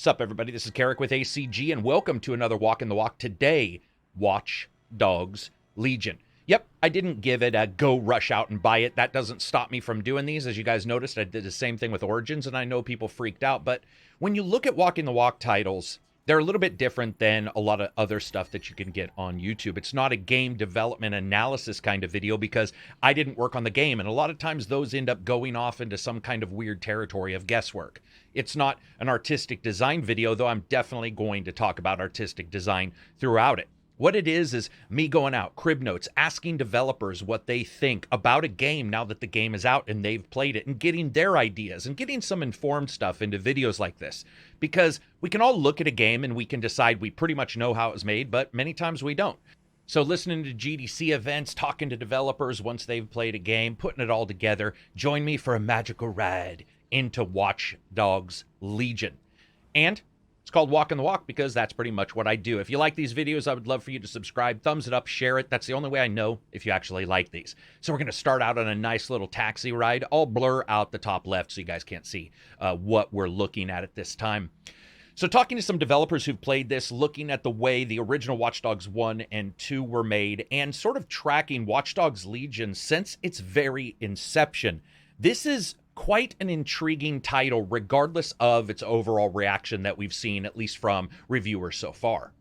What's up, everybody? This is Karak with ACG, and welcome to another Walk in the Walk. Today, Watch Dogs Legion. Yep, I didn't give it a go rush out and buy it. That doesn't stop me from doing these. As you guys noticed, I did the same thing with Origins, and I know people freaked out. But when you look at Walk in the Walk titles, they're a little bit different than a lot of other stuff that you can get on YouTube. It's not a game development analysis kind of video because I didn't work on the game. And a lot of times those end up going off into some kind of weird territory of guesswork. It's not an artistic design video, though I'm definitely going to talk about artistic design throughout it. What it is me going out, crib notes, asking developers what they think about a game now that the game is out and they've played it, and getting their ideas and getting some informed stuff into videos like this. Because we can all look at a game and we can decide we pretty much know how it was made, but many times we don't. So listening to GDC events, talking to developers once they've played a game, putting it all together, join me for a magical ride into Watch Dogs Legion. And it's called Walk in the Walk because that's pretty much what I do. If you like these videos, I would love for you to subscribe, thumbs it up, share it. That's the only way I know if you actually like these. So we're going to start out on a nice little taxi ride. I'll blur out the top left so you guys can't see what we're looking at this time. So talking to some developers who've played this, looking at the way the original Watch Dogs 1 and 2 were made, and sort of tracking Watch Dogs Legion since its very inception. This is quite an intriguing title, regardless of its overall reaction that we've seen, at least from reviewers so far.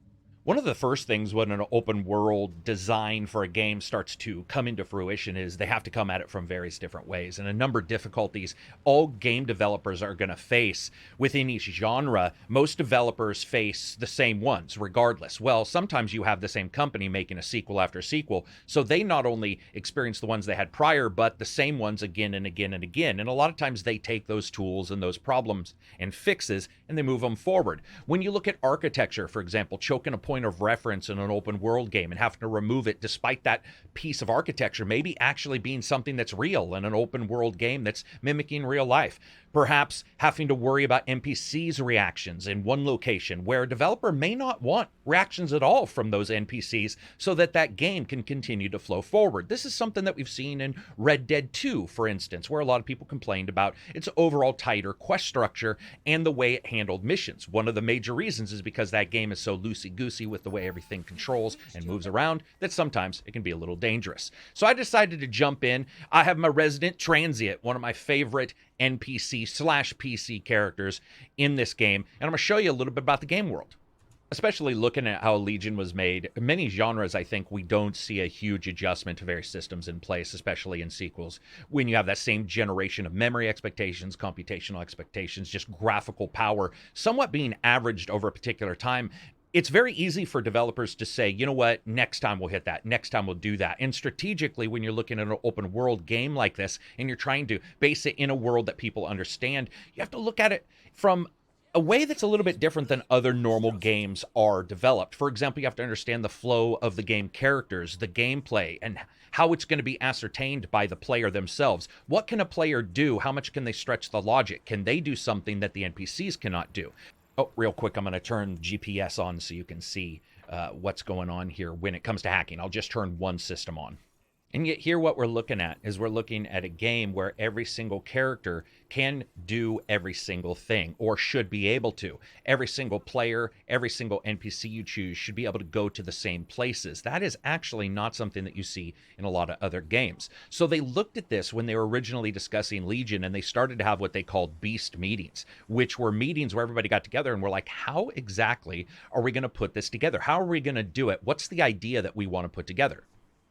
One of the first things when an open world design for a game starts to come into fruition is they have to come at it from various different ways. And a number of difficulties all game developers are going to face within each genre. Most developers face the same ones regardless. Well, sometimes you have the same company making a sequel after sequel. So they not only experience the ones they had prior, but the same ones again and again and again. And a lot of times they take those tools and those problems and fixes and they move them forward. When you look at architecture, for example, choking a point of reference in an open world game and having to remove it despite that piece of architecture maybe actually being something that's real in an open world game that's mimicking real life. Perhaps having to worry about NPCs' reactions in one location where a developer may not want reactions at all from those NPCs so that that game can continue to flow forward. This is something that we've seen in Red Dead 2, for instance, where a lot of people complained about its overall tighter quest structure and the way it handled missions. One of the major reasons is because that game is so loosey-goosey with the way everything controls and moves around that sometimes it can be a little dangerous. So I decided to jump in. I have my resident transient, one of my favorite NPC/PC characters in this game, and I'm going to show you a little bit about the game world. Especially looking at how Legion was made, many genres, I think we don't see a huge adjustment to various systems in place, especially in sequels. When you have that same generation of memory expectations, computational expectations, just graphical power, somewhat being averaged over a particular time, it's very easy for developers to say, you know what, next time we'll hit that, next time we'll do that. And strategically, when you're looking at an open world game like this, and you're trying to base it in a world that people understand, you have to look at it from a way that's a little bit different than other normal games are developed. For example, you have to understand the flow of the game characters, the gameplay, and how it's going to be ascertained by the player themselves. What can a player do? How much can they stretch the logic? Can they do something that the NPCs cannot do? Oh, real quick, I'm going to turn GPS on so you can see what's going on here when it comes to hacking. I'll just turn one system on. And yet here what we're looking at is we're looking at a game where every single character can do every single thing, or should be able to. Every single player, every single NPC you choose should be able to go to the same places. That is actually not something that you see in a lot of other games. So they looked at this when they were originally discussing Legion, and they started to have what they called beast meetings, which were meetings where everybody got together and were like, how exactly are we going to put this together? How are we going to do it? What's the idea that we want to put together?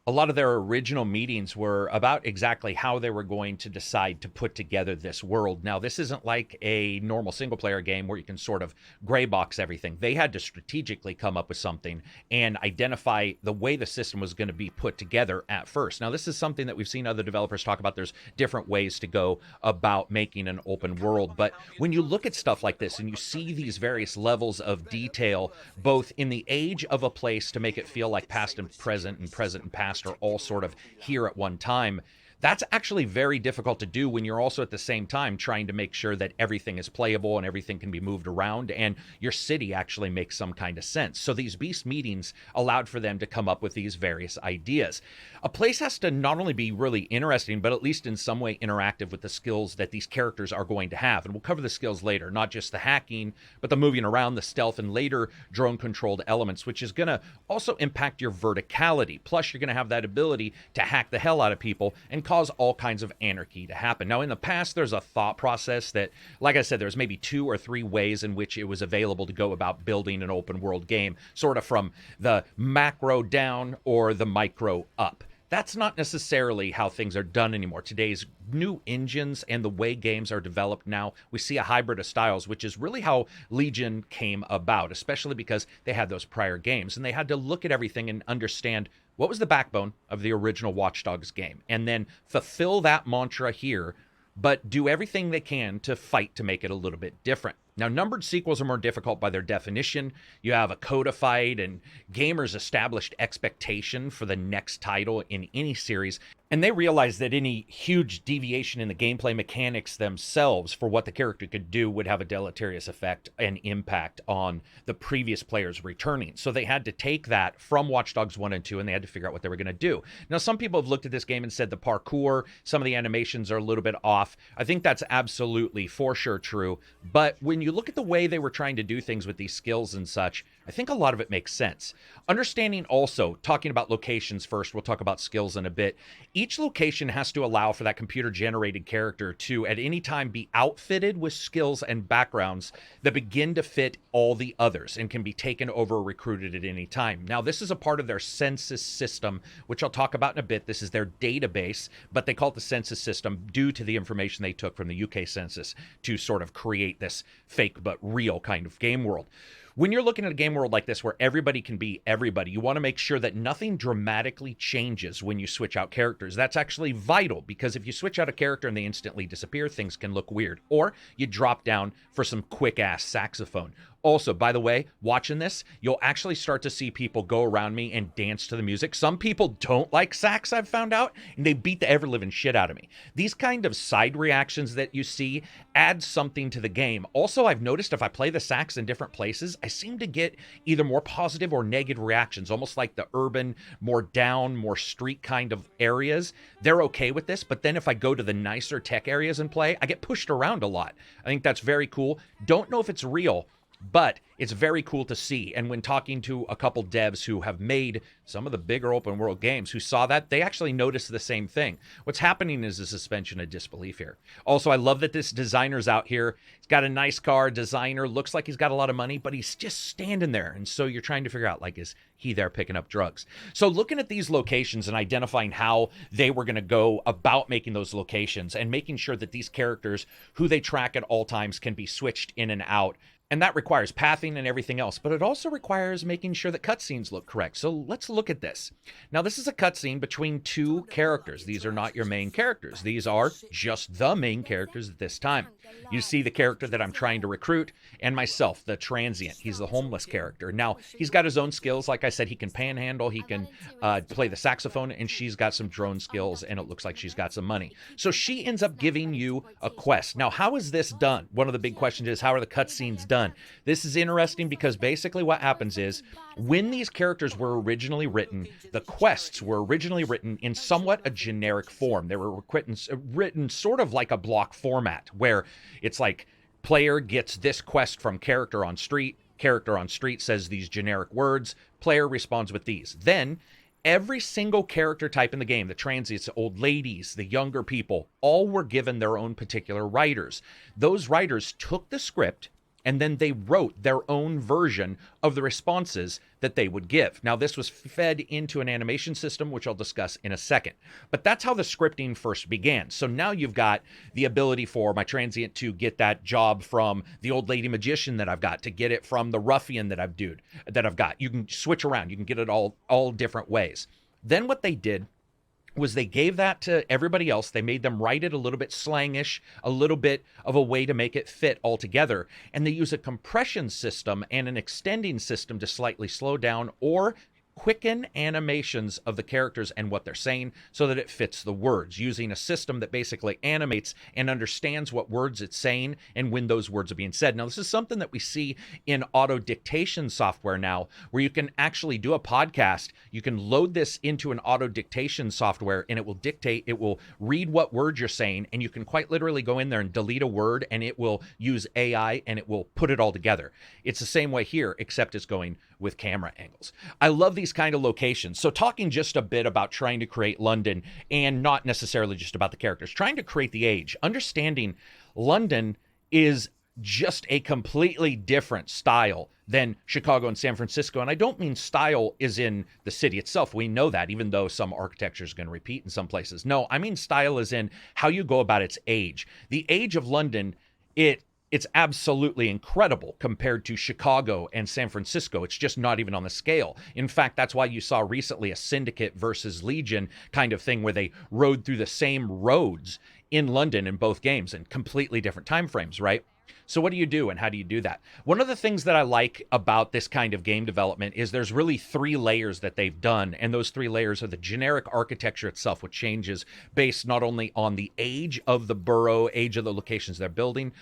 A lot of their original meetings were about exactly how they were going to decide to put together this world. Now, this isn't like a normal single-player game where you can sort of gray box everything. They had to strategically come up with something and identify the way the system was going to be put together at first. Now, this is something that we've seen other developers talk about. There's different ways to go about making an open world. But when you look at stuff like this and you see these various levels of detail, both in the age of a place to make it feel like past and present and past are all sort of here at one time, That's actually very difficult to do when you're also at the same time trying to make sure that everything is playable and everything can be moved around and your city actually makes some kind of sense. So these beast meetings allowed for them to come up with these various ideas. A place has to not only be really interesting, but at least in some way interactive with the skills that these characters are going to have. And we'll cover the skills later, not just the hacking, but the moving around, the stealth, and later drone-controlled elements, which is going to also impact your verticality. Plus, you're going to have that ability to hack the hell out of people and cause all kinds of anarchy to happen. Now, in the past, there's a thought process that, like I said, there's maybe 2 or 3 ways in which it was available to go about building an open world game, sort of from the macro down or the micro up. That's not necessarily how things are done anymore. Today's new engines and the way games are developed now, we see a hybrid of styles, which is really how Legion came about, especially because they had those prior games and they had to look at everything and understand what was the backbone of the original Watch Dogs game and then fulfill that mantra here, but do everything they can to fight to make it a little bit different. Now, numbered sequels are more difficult by their definition. You have a codified and gamers' established expectation for the next title in any series, and they realize that any huge deviation in the gameplay mechanics themselves for what the character could do would have a deleterious effect and impact on the previous players returning. So they had to take that from Watch Dogs 1 and 2, and they had to figure out what they were going to do. Now, some people have looked at this game and said the parkour, some of the animations are a little bit off. I think that's absolutely for sure true, but when you look at the way they were trying to do things with these skills and such, I think a lot of it makes sense. Understanding also, talking about locations first, we'll talk about skills in a bit. Each location has to allow for that computer-generated character to, at any time, be outfitted with skills and backgrounds that begin to fit all the others and can be taken over or recruited at any time. Now, this is a part of their Census system, which I'll talk about in a bit. This is their database, but they call it the Census system due to the information they took from the UK Census to sort of create this fake but real kind of game world. When you're looking at a game world like this where everybody can be everybody, you want to make sure that nothing dramatically changes when you switch out characters. That's actually vital, because if you switch out a character and they instantly disappear, things can look weird. Or you drop down for some quick-ass saxophone. Also, by the way, watching this, you'll actually start to see people go around me and dance to the music. Some people don't like sax, I've found out, and they beat the ever-living shit out of me. These kind of side reactions that you see add something to the game. Also, I've noticed if I play the sax in different places, I seem to get either more positive or negative reactions, almost like the urban, more down, more street kind of areas. They're okay with this, but then if I go to the nicer tech areas and play, I get pushed around a lot. I think that's very cool. Don't know if it's real, but it's very cool to see. And when talking to a couple devs who have made some of the bigger open world games who saw that, they actually noticed the same thing. What's happening is a suspension of disbelief here. Also, I love that this designer's out here. He's got a nice car, designer, looks like he's got a lot of money, but he's just standing there. And so you're trying to figure out, like, is he there picking up drugs? So looking at these locations and identifying how they were going to go about making those locations and making sure that these characters who they track at all times can be switched in and out. And that requires pathing and everything else, but it also requires making sure that cutscenes look correct. So let's look at this. Now, this is a cutscene between 2 characters. These are not your main characters. These are just the main characters at this time. You see the character that I'm trying to recruit and myself, the transient. He's the homeless character. Now, he's got his own skills. Like I said, he can panhandle, he can play the saxophone, and she's got some drone skills, and it looks like she's got some money. So she ends up giving you a quest. Now, how is this done? One of the big questions is, how are the cutscenes done? This is interesting because basically what happens is when these characters were originally written, the quests were originally written in somewhat a generic form. They were written sort of like a block format where it's like player gets this quest from character on street says these generic words, player responds with these. Then every single character type in the game, the transients, the old ladies, the younger people, all were given their own particular writers. Those writers took the script and then they wrote their own version of the responses that they would give. Now, this was fed into an animation system, which I'll discuss in a second. But that's how the scripting first began. So now you've got the ability for my transient to get that job from the old lady magician that I've got, to get it from the ruffian that I've got. You can switch around. You can get it all different ways. Then what they did was they gave that to everybody else. They made them write it a little bit slangish, a little bit of a way to make it fit all together. And they use a compression system and an extending system to slightly slow down or quicken animations of the characters and what they're saying so that it fits the words, using a system that basically animates and understands what words it's saying and when those words are being said. Now, this is something that we see in auto dictation software now, where you can actually do a podcast. You can load this into an auto dictation software and it will dictate, it will read what words you're saying, and you can quite literally go in there and delete a word and it will use AI and it will put it all together. It's the same way here, except it's going with camera angles. I love these kind of locations. So talking just a bit about trying to create London, and not necessarily just about the characters, trying to create the age, understanding London is just a completely different style than Chicago and San Francisco. And I don't mean style is in the city itself. We know that, even though some architecture is going to repeat in some places. No, I mean style is in how you go about its age. The age of London, it's absolutely incredible compared to Chicago and San Francisco. It's just not even on the scale. In fact, that's why you saw recently a Syndicate versus Legion kind of thing where they rode through the same roads in London in both games in completely different time frames, right? So what do you do and how do you do that? One of the things that I like about this kind of game development is there's really 3 layers that they've done. And those 3 layers are the generic architecture itself, which changes based not only on the age of the borough, age of the locations they're building,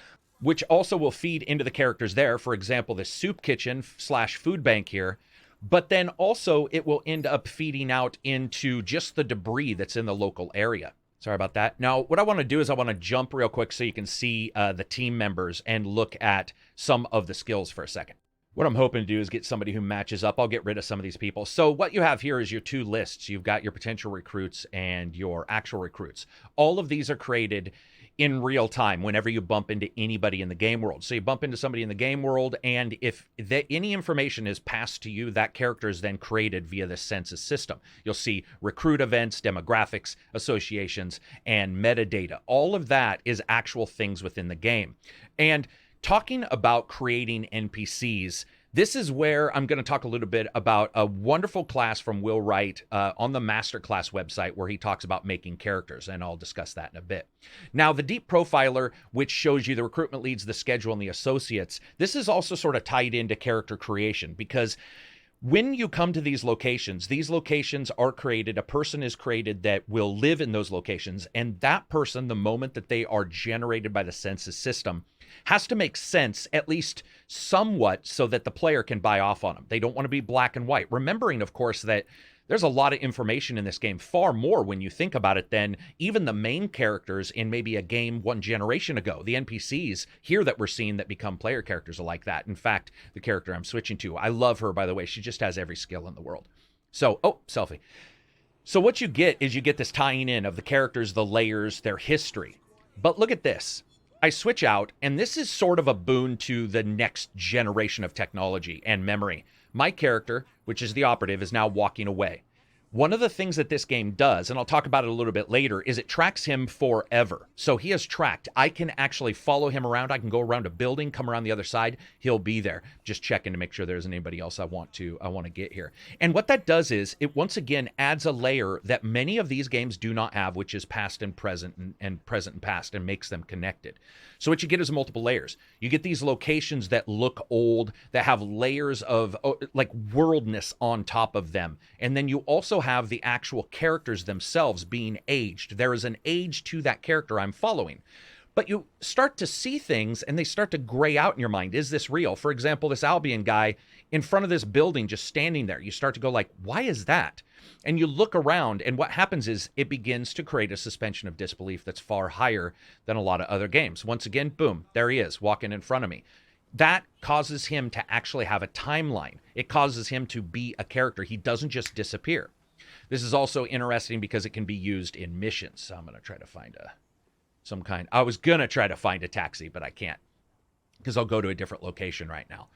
which also will feed into the characters there. For example, the soup kitchen / food bank here. But then also it will end up feeding out into just the debris that's in the local area. Sorry about that. Now, what I want to do is I want to jump real quick so you can see the team members and look at some of the skills for a second. What I'm hoping to do is get somebody who matches up. I'll get rid of some of these people. So what you have here is your 2 lists. You've got your potential recruits and your actual recruits. All of these are created in real time whenever you bump into anybody in the game world. So you bump into somebody in the game world, and if any information is passed to you, that character is then created via the Census system. You'll see recruit events, demographics, associations, and metadata. All of that is actual things within the game. And talking about creating NPCs, this is where I'm going to talk a little bit about a wonderful class from Will Wright on the Masterclass website where he talks about making characters, and I'll discuss that in a bit. Now, the Deep Profiler, which shows you the recruitment leads, the schedule, and the associates, this is also sort of tied into character creation, because when you come to these locations are created, a person is created that will live in those locations, and that person, the moment that they are generated by the Census system, has to make sense, at least somewhat, so that the player can buy off on them. They don't want to be black and white. Remembering, of course, that there's a lot of information in this game, far more when you think about it than even the main characters in maybe a game 1 generation ago. The NPCs here that we're seeing that become player characters are like that. In fact, the character I'm switching to, I love her, by the way. She just has every skill in the world. So, selfie. So what you get is you get this tying in of the characters, the layers, their history. But look at this. I switch out, and this is sort of a boon to the next generation of technology and memory. My character, which is the operative, is now walking away. One of the things that this game does, and I'll talk about it a little bit later, is it tracks him forever. So he is tracked. I can actually follow him around. I can go around a building, come around the other side. He'll be there. Just checking to make sure there isn't anybody else I want to get here. And what that does is it once again adds a layer that many of these games do not have, which is past and present and present and past, and makes them connected. So what you get is multiple layers. You get these locations that look old, that have layers of like worldness on top of them. And then you also have the actual characters themselves being aged. There is an age to that character I'm following. But you start to see things and they start to gray out in your mind. Is this real? For example, this Albion guy in front of this building just standing there. You start to go like, why is that? And you look around, and what happens is it begins to create a suspension of disbelief that's far higher than a lot of other games. Once again, boom, there he is walking in front of me. That causes him to actually have a timeline. It causes him to be a character. He doesn't just disappear. This is also interesting because it can be used in missions. So I'm going to try to find I was going to try to find a taxi, but I can't because I'll go to a different location right now.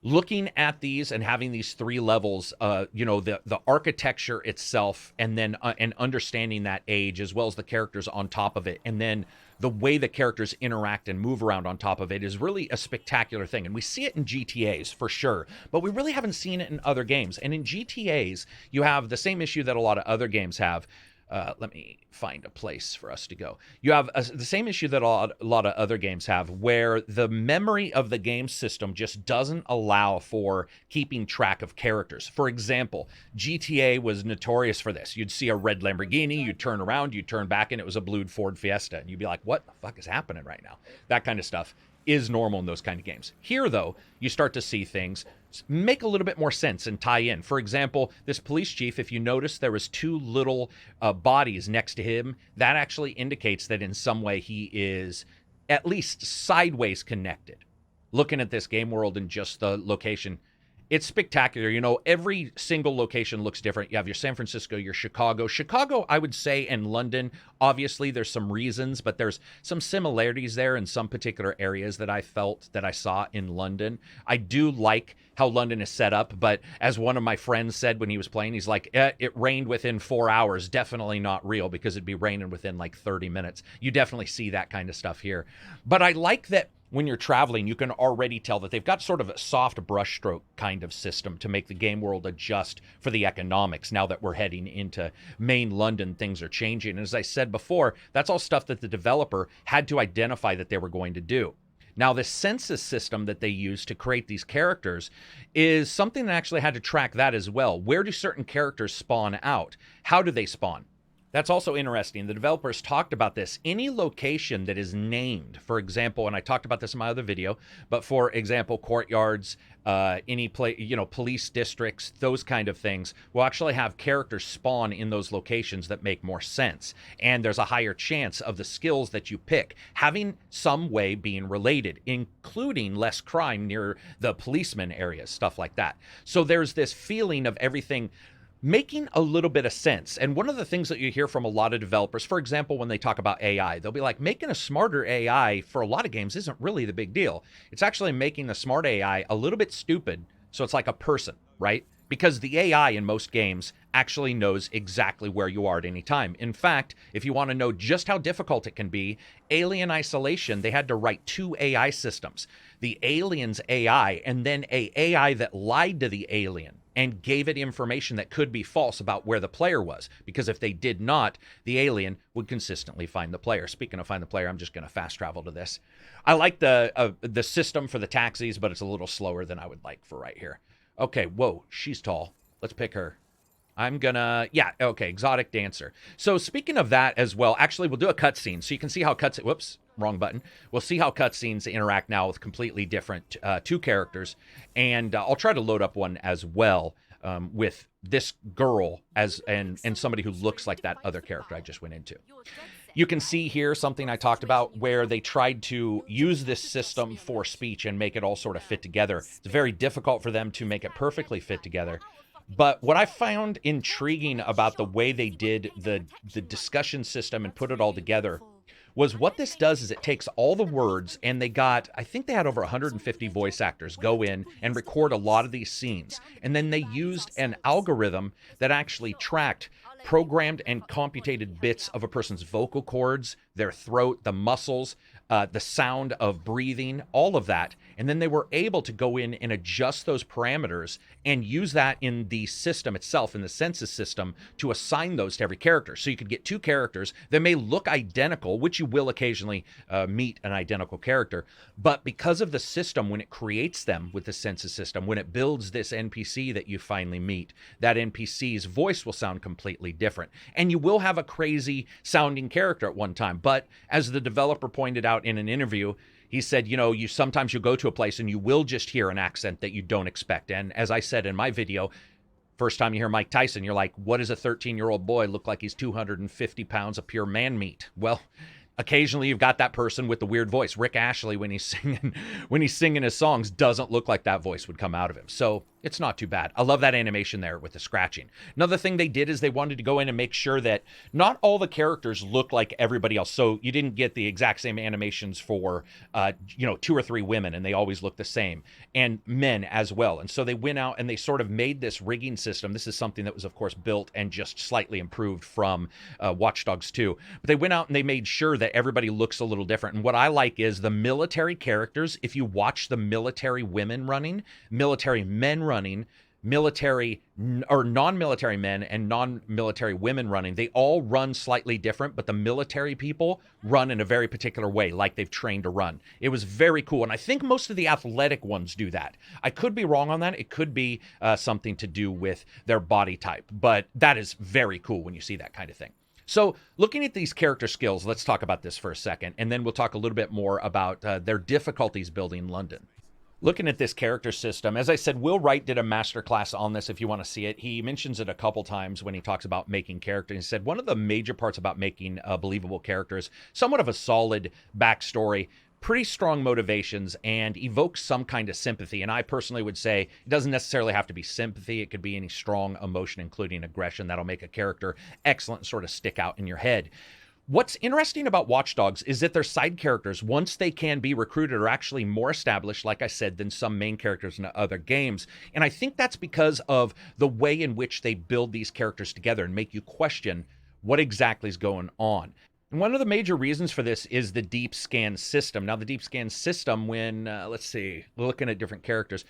Looking at these and having these 3 levels, the architecture itself, and then and understanding that age as well as the characters on top of it, and then the way the characters interact and move around on top of it is really a spectacular thing. And we see it in GTAs for sure, but we really haven't seen it in other games. And in GTAs, you have the same issue that a lot of other games have. Let me find a place for us to go. You have the same issue that a lot of other games have, where the memory of the game system just doesn't allow for keeping track of characters. For example, GTA was notorious for this. You'd see a red Lamborghini, you'd turn around, you'd turn back, and it was a blue Ford Fiesta. And you'd be like, what the fuck is happening right now? That kind of stuff is normal in those kind of games. Here, though, you start to see things make a little bit more sense and tie in. For example, this police chief, if you notice, there was two little bodies next to him. That actually indicates that in some way he is at least sideways connected. Looking at this game world and just the location, it's spectacular. You know, every single location looks different. You have your San Francisco, your Chicago. Chicago, I would say, and London, obviously there's some reasons, but there's some similarities there in some particular areas that I felt that I saw in London. I do like how London is set up, but as one of my friends said when he was playing, he's like, it rained within 4 hours. Definitely not real, because it'd be raining within like 30 minutes. You definitely see that kind of stuff here. But I like that when you're traveling, you can already tell that they've got sort of a soft brushstroke kind of system to make the game world adjust for the economics. Now that we're heading into main London, things are changing. And as I said before, that's all stuff that the developer had to identify that they were going to do. Now, the census system that they use to create these characters is something that actually had to track that as well. Where do certain characters spawn out? How do they spawn? That's also interesting. The developers talked about this. Any location that is named, for example, and I talked about this in my other video, but for example, courtyards, police districts, those kind of things, will actually have characters spawn in those locations that make more sense. And there's a higher chance of the skills that you pick having some way being related, including less crime near the policeman areas, stuff like that. So there's this feeling of everything making a little bit of sense. And one of the things that you hear from a lot of developers, for example, when they talk about AI, they'll be like, making a smarter AI for a lot of games isn't really the big deal. It's actually making the smart AI a little bit stupid, so it's like a person, right? Because the AI in most games actually knows exactly where you are at any time. In fact, if you want to know just how difficult it can be, Alien Isolation, they had to write 2 AI systems. The alien's AI, and then a AI that lied to the alien and gave it information that could be false about where the player was. Because if they did not, the alien would consistently find the player. Speaking of find the player, I'm just going to fast travel to this. I like the system for the taxis, but it's a little slower than I would like for right here. Okay, whoa, she's tall. Let's pick her. Exotic dancer. So speaking of that as well, actually, we'll do a cutscene so you can see how whoops, wrong button. We'll see how cutscenes interact now with completely different 2 characters. And I'll try to load up one as well with this girl and somebody who looks like that other character I just went into. You can see here something I talked about where they tried to use this system for speech and make it all sort of fit together. It's very difficult for them to make it perfectly fit together. But what I found intriguing about the way they did the discussion system and put it all together was what this does is it takes all the words, and I think they had over 150 voice actors go in and record a lot of these scenes. And then they used an algorithm that actually tracked programmed and computated bits of a person's vocal cords, their throat, the muscles, the sound of breathing, all of that. And then they were able to go in and adjust those parameters and use that in the system itself, in the census system, to assign those to every character. So you could get 2 characters that may look identical, which you will occasionally meet an identical character. But because of the system, when it creates them with the census system, when it builds this NPC that you finally meet, that NPC's voice will sound completely different. And you will have a crazy sounding character at one time. But as the developer pointed out in an interview, he said, you sometimes you go to a place and you will just hear an accent that you don't expect. And as I said in my video, first time you hear Mike Tyson, you're like, what does a 13-year-old boy look like? He's 250 pounds of pure man meat. Well, occasionally you've got that person with the weird voice. Rick Ashley, when he's singing his songs, doesn't look like that voice would come out of him. So it's not too bad. I love that animation there with the scratching. Another thing they did is they wanted to go in and make sure that not all the characters look like everybody else. So you didn't get the exact same animations for, 2 or 3 women, and they always look the same, and men as well. And so they went out and they sort of made this rigging system. This is something that was, of course, built and just slightly improved from Watch Dogs 2. But they went out and they made sure that everybody looks a little different. And what I like is the military characters, if you watch the military women running, military men running, military or non-military men and non-military women running. They all run slightly different, but the military people run in a very particular way, like they've trained to run. It was very cool. And I think most of the athletic ones do that. I could be wrong on that. It could be something to do with their body type, but that is very cool when you see that kind of thing. So looking at these character skills, let's talk about this for a second, and then we'll talk a little bit more about their difficulties building London. Looking at this character system, as I said, Will Wright did a masterclass on this if you want to see it. He mentions it a couple times when he talks about making characters. He said one of the major parts about making believable characters, somewhat of a solid backstory, pretty strong motivations, and evokes some kind of sympathy. And I personally would say it doesn't necessarily have to be sympathy. It could be any strong emotion, including aggression, that'll make a character excellent and sort of stick out in your head. What's interesting about Watch Dogs is that their side characters, once they can be recruited, are actually more established, like I said, than some main characters in other games. And I think that's because of the way in which they build these characters together and make you question what exactly is going on. And one of the major reasons for this is the deep scan system. Now, the deep scan system, when, let's see, looking at different characters,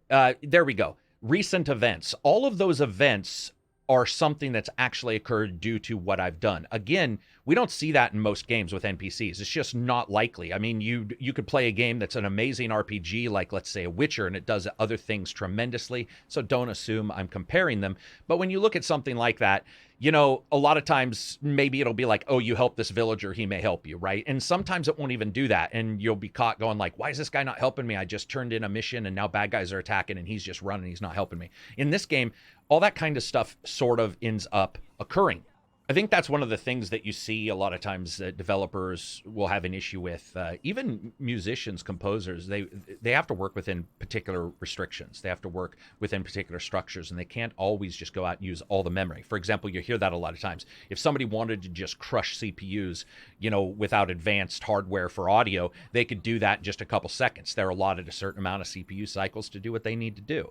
there we go. Recent events. All of those events are something that's actually occurred due to what I've done. Again, we don't see that in most games with NPCs. It's just not likely. I mean, you could play a game that's an amazing RPG, like let's say a Witcher, and it does other things tremendously. So don't assume I'm comparing them. But when you look at something like that, you know, a lot of times maybe it'll be like, oh, you help this villager, he may help you, right? And sometimes it won't even do that. And you'll be caught going like, why is this guy not helping me? I just turned in a mission and now bad guys are attacking and he's just running. He's not helping me. In this game, all that kind of stuff sort of ends up occurring. I think that's one of the things that you see a lot of times that developers will have an issue with. Even musicians, composers, they have to work within particular restrictions. They have to work within particular structures, and they can't always just go out and use all the memory. For example, you hear that a lot of times. If somebody wanted to just crush CPUs, you know, without advanced hardware for audio, they could do that in just a couple seconds. They're allotted a certain amount of CPU cycles to do what they need to do.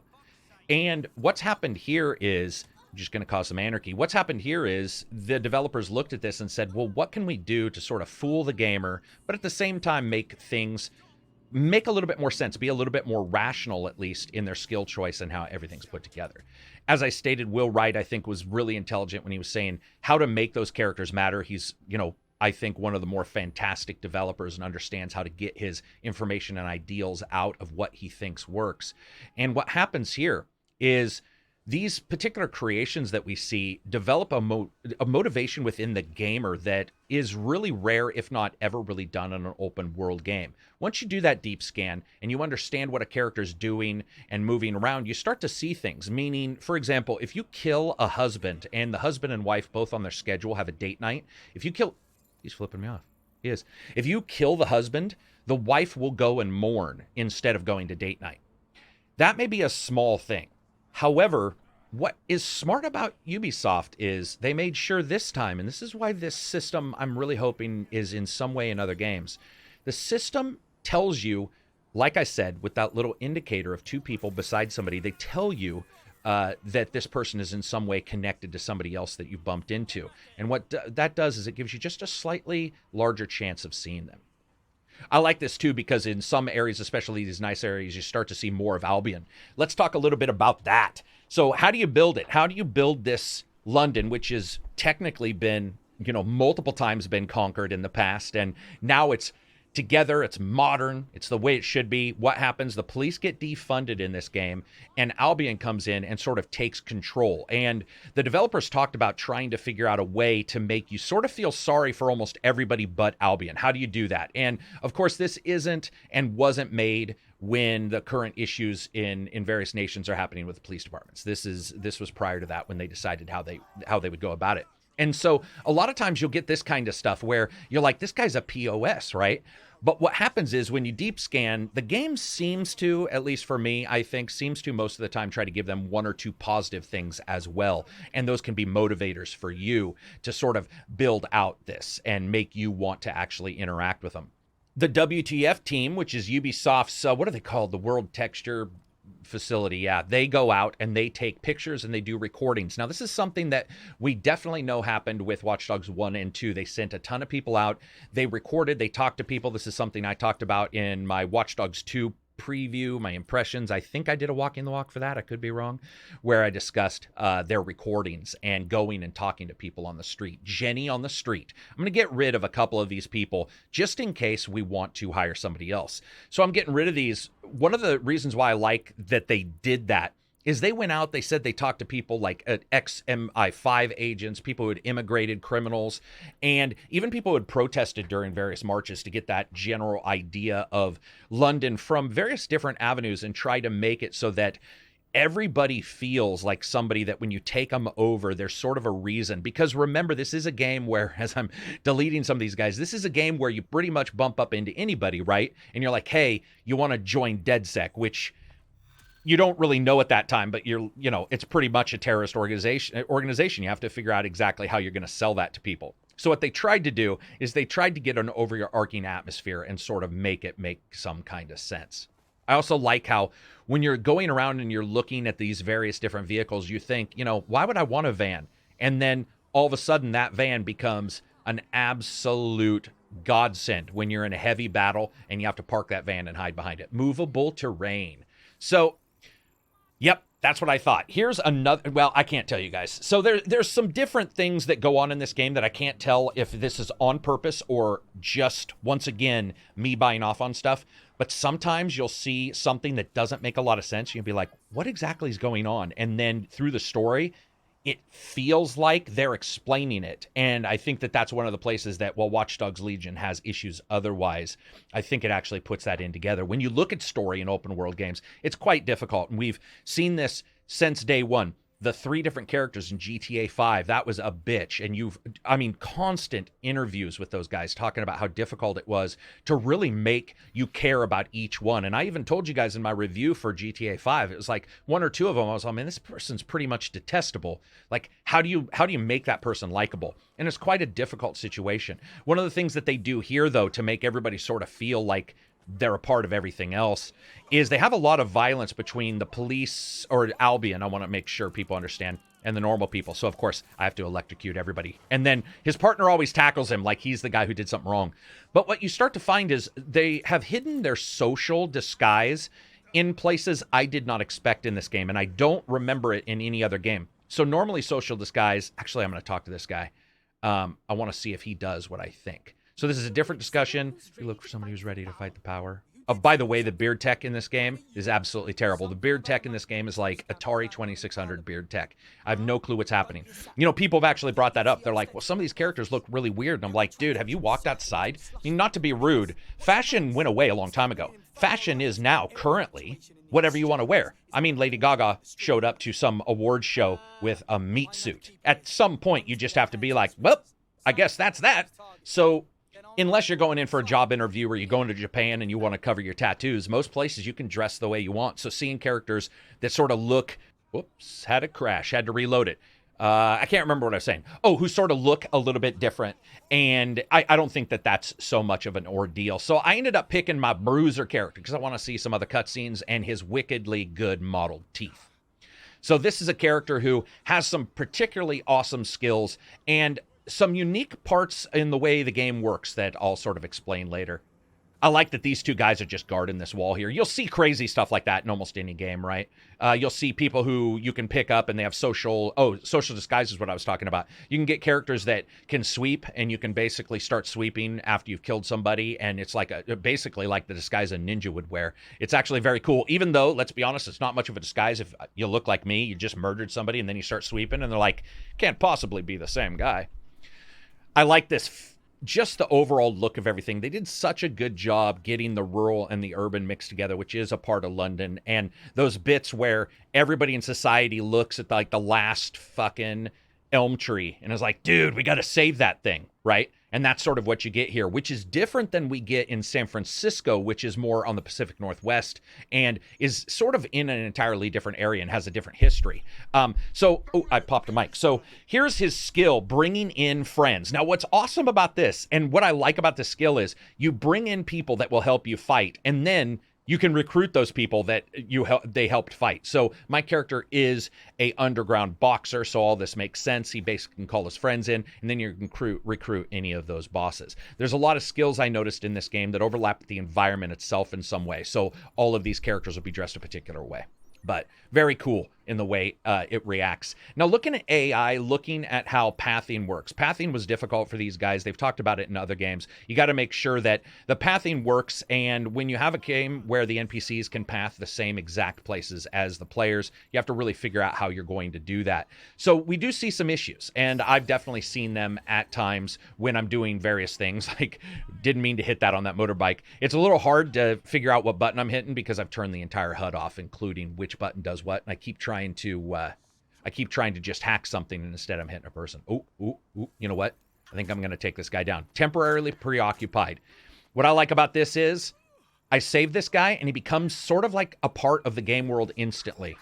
And what's happened here is just going to cause some anarchy. What's happened here is the developers looked at this and said, well, what can we do to sort of fool the gamer, but at the same time make things make a little bit more sense, be a little bit more rational, at least in their skill choice and how everything's put together. As I stated, Will Wright, I think, was really intelligent when he was saying how to make those characters matter. He's, you know, I think one of the more fantastic developers and understands how to get his information and ideals out of what he thinks works. And what happens here is these particular creations that we see develop a motivation within the gamer that is really rare, if not ever really done in an open world game. Once you do that deep scan and you understand what a character's doing and moving around, you start to see things. Meaning, for example, if you kill a husband and the husband and wife both on their schedule have a date night, if you kill... He's flipping me off. He is. If you kill the husband, the wife will go and mourn instead of going to date night. That may be a small thing. However, what is smart about Ubisoft is they made sure this time, and this is why this system I'm really hoping is in some way in other games, the system tells you, like I said, with that little indicator of two people beside somebody, they tell you that this person is in some way connected to somebody else that you bumped into. And what that does is it gives you just a slightly larger chance of seeing them. I like this too because in some areas, especially these nice areas, you start to see more of Albion. Let's talk a little bit about that. So how do you build it? How do you build this London, which has technically been, you know, multiple times been conquered in the past, and now it's together, it's modern, it's the way it should be. What happens? The police get defunded in this game, and Albion comes in and sort of takes control. And the developers talked about trying to figure out a way to make you sort of feel sorry for almost everybody but Albion. How do you do that? And of course, this isn't and wasn't made when the current issues in various nations are happening with the police departments. This was prior to that when they decided how they would go about it. And so a lot of times you'll get this kind of stuff where you're like, this guy's a POS, right? But what happens is when you deep scan, the game seems to, at least for me, I think, seems to most of the time try to give them one or two positive things as well. And those can be motivators for you to sort of build out this and make you want to actually interact with them. The WTF team, which is Ubisoft's, what are they called? The World Texture Facility. Yeah, they go out and they take pictures and they do recordings. Now, this is something that we definitely know happened with Watch Dogs 1 and 2. They sent a ton of people out. They recorded, they talked to people. This is something I talked about in my Watch Dogs 2 preview, my impressions. I think I did a walking the walk for that. I could be wrong, where I discussed their recordings and going and talking to people on the street. Jenny on the street. I'm going to get rid of a couple of these people just in case we want to hire somebody else. So I'm getting rid of these. One of the reasons why I like that they did that is they went out, they said they talked to people like ex-MI5 agents, people who had immigrated, criminals, and even people who had protested during various marches to get that general idea of London from various different avenues and try to make it so that everybody feels like somebody that when you take them over, there's sort of a reason. Because remember, this is a game where, as I'm deleting some of these guys, this is a game where you pretty much bump up into anybody, right? And you're like, hey, you want to join DedSec, which you don't really know at that time, but it's pretty much a terrorist organization. You have to figure out exactly how you're going to sell that to people. So what they tried to do is they tried to get an overarching atmosphere and sort of make it make some kind of sense. I also like how when you're going around and you're looking at these various different vehicles, you think, why would I want a van? And then all of a sudden that van becomes an absolute godsend when you're in a heavy battle and you have to park that van and hide behind it. Movable terrain. So yep, that's what I thought. Here's another, well, I can't tell you guys. So there's some different things that go on in this game that I can't tell if this is on purpose or just, once again, me buying off on stuff. But sometimes you'll see something that doesn't make a lot of sense. You'll be like, what exactly is going on? And then through the story, it feels like they're explaining it. And I think that that's one of the places that, while Watch Dogs Legion has issues otherwise, I think it actually puts that in together. When you look at story in open world games, it's quite difficult. And we've seen this since day one. The 3 different characters in GTA 5, that was a bitch. And constant interviews with those guys talking about how difficult it was to really make you care about each one. And I even told you guys in my review for GTA 5, it was like 1 or 2 of them, I was like, man, this person's pretty much detestable. Like, how do you make that person likable? And it's quite a difficult situation. One of the things that they do here, though, to make everybody sort of feel like they're a part of everything else, is they have a lot of violence between the police, or Albion, I want to make sure people understand, and the normal people. So, of course, I have to electrocute everybody. And then his partner always tackles him like he's the guy who did something wrong. But what you start to find is they have hidden their social disguise in places I did not expect in this game, and I don't remember it in any other game. So normally social disguise, actually I'm going to talk to this guy. I want to see if he does what I think. So this is a different discussion. We look for somebody who's ready to fight the power. By the way, the beard tech in this game is absolutely terrible. The beard tech in this game is like Atari 2600 beard tech. I have no clue what's happening. People have actually brought that up. They're like, well, some of these characters look really weird. And I'm like, dude, have you walked outside? I mean, not to be rude, fashion went away a long time ago. Fashion is now, currently, whatever you want to wear. I mean, Lady Gaga showed up to some awards show with a meat suit. At some point, you just have to be like, well, I guess that's that. So unless you're going in for a job interview or you're going to Japan and you want to cover your tattoos, most places you can dress the way you want. So seeing characters that sort of look, whoops, had a crash, had to reload it. I can't remember what I was saying. Oh, who sort of look a little bit different. And I don't think that that's so much of an ordeal. So I ended up picking my Bruiser character because I want to see some other cutscenes and his wickedly good modeled teeth. So this is a character who has some particularly awesome skills and some unique parts in the way the game works that I'll sort of explain later. I like that these 2 guys are just guarding this wall here. You'll see crazy stuff like that in almost any game, right? You'll see people who you can pick up and they have social disguise is what I was talking about. You can get characters that can sweep and you can basically start sweeping after you've killed somebody. And it's like basically like the disguise a ninja would wear. It's actually very cool, even though, let's be honest, it's not much of a disguise. If you look like me, you just murdered somebody and then you start sweeping and they're like, can't possibly be the same guy. I like this. Just the overall look of everything. They did such a good job getting the rural and the urban mixed together, which is a part of London. And those bits where everybody in society looks at like the last fucking elm tree and is like, dude, we got to save that thing, right? And that's sort of what you get here, which is different than we get in San Francisco, which is more on the Pacific Northwest and is sort of in an entirely different area and has a different history. I popped a mic. So here's his skill, bringing in friends. Now, what's awesome about this and what I like about this skill is you bring in people that will help you fight. And then you can recruit those people that they helped fight. So my character is a underground boxer, so all this makes sense. He basically can call his friends in, and then you can recruit any of those bosses. There's a lot of skills I noticed in this game that overlap with the environment itself in some way, so all of these characters will be dressed a particular way. But very cool in the way it reacts. Now, looking at AI, looking at how pathing works. Pathing was difficult for these guys. They've talked about it in other games. You got to make sure that the pathing works, and when you have a game where the NPCs can path the same exact places as the players, you have to really figure out how you're going to do that. So we do see some issues, and I've definitely seen them at times when I'm doing various things, like didn't mean to hit that on that motorbike. It's a little hard to figure out what button I'm hitting because I've turned the entire HUD off, including which button does what, and I keep trying to just hack something, and instead I'm hitting a person. Ooh, you know what? I think I'm going to take this guy down. Temporarily preoccupied. What I like about this is I save this guy, and he becomes sort of like a part of the game world instantly.